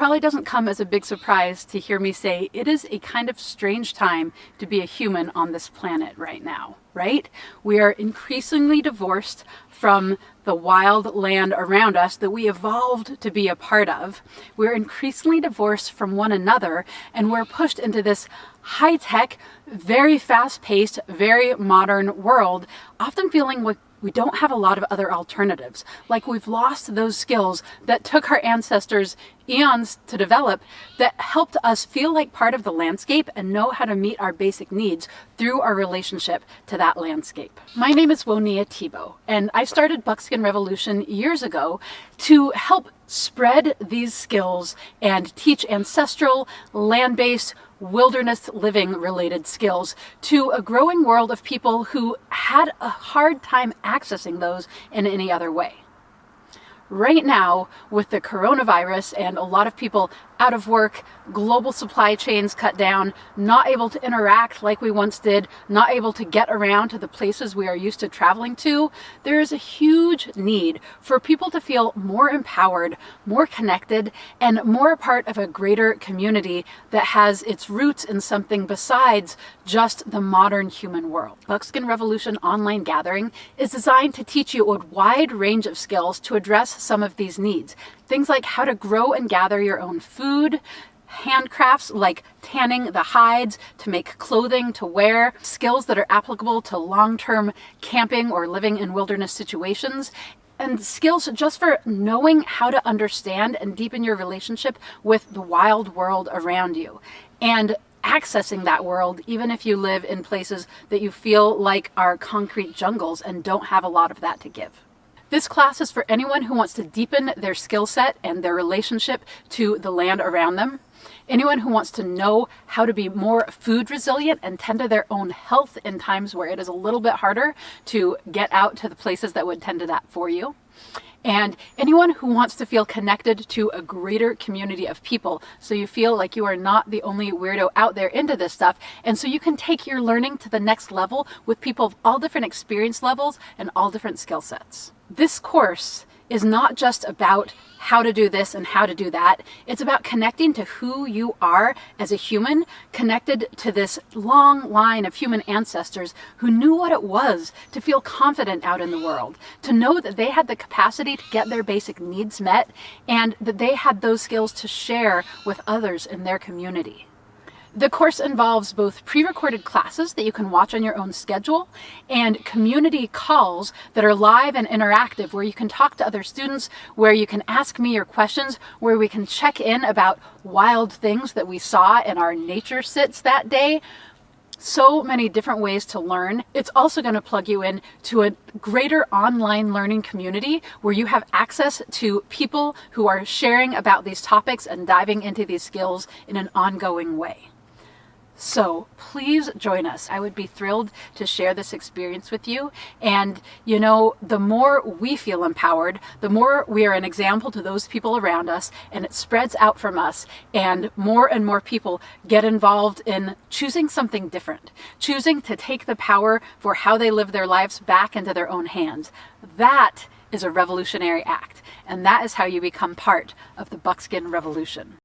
probably doesn't come as a big surprise to hear me say it is a kind of strange time to be a human on this planet right now, right? We are increasingly divorced from the wild land around us that we evolved to be a part of. We're increasingly divorced from one another, and we're pushed into this high-tech, very fast-paced, very modern world, often feeling like we don't have a lot of other alternatives. Like we've lost those skills that took our ancestors eons to develop, that helped us feel like part of the landscape and know how to meet our basic needs through our relationship to that landscape. My name is Woniya, and I started Buckskin Revolution years ago to help spread these skills and teach ancestral, land-based, wilderness living related skills to a growing world of people who had a hard time accessing those in any other way. Right now, with the coronavirus and a lot of people out of work, global supply chains cut down, not able to interact like we once did, not able to get around to the places we are used to traveling to, there is a huge need for people to feel more empowered, more connected, and more a part of a greater community that has its roots in something besides just the modern human world. Buckskin Revolution Online Gathering is designed to teach you a wide range of skills to address some of these needs. Things like how to grow and gather your own food, handcrafts like tanning the hides to make clothing to wear, skills that are applicable to long-term camping or living in wilderness situations, and skills just for knowing how to understand and deepen your relationship with the wild world around you, and accessing that world even if you live in places that you feel like are concrete jungles and don't have a lot of that to give. This class is for anyone who wants to deepen their skill set and their relationship to the land around them. Anyone who wants to know how to be more food resilient and tend to their own health in times where it is a little bit harder to get out to the places that would tend to that for you. And anyone who wants to feel connected to a greater community of people, so you feel like you are not the only weirdo out there into this stuff, and so you can take your learning to the next level with people of all different experience levels and all different skill sets. This course is not just about how to do this and how to do that. It's about connecting to who you are as a human, connected to this long line of human ancestors who knew what it was to feel confident out in the world, to know that they had the capacity to get their basic needs met, and that they had those skills to share with others in their community. The course involves both pre-recorded classes that you can watch on your own schedule and community calls that are live and interactive, where you can talk to other students, where you can ask me your questions, where we can check in about wild things that we saw in our nature sits that day. So many different ways to learn. It's also going to plug you in to a greater online learning community where you have access to people who are sharing about these topics and diving into these skills in an ongoing way. So please join us. I would be thrilled to share this experience with you. And you know, the more we feel empowered, the more we are an example to those people around us, and it spreads out from us, and more people get involved in choosing something different, choosing to take the power for how they live their lives back into their own hands. That is a revolutionary act, and that is how you become part of the Buckskin Revolution.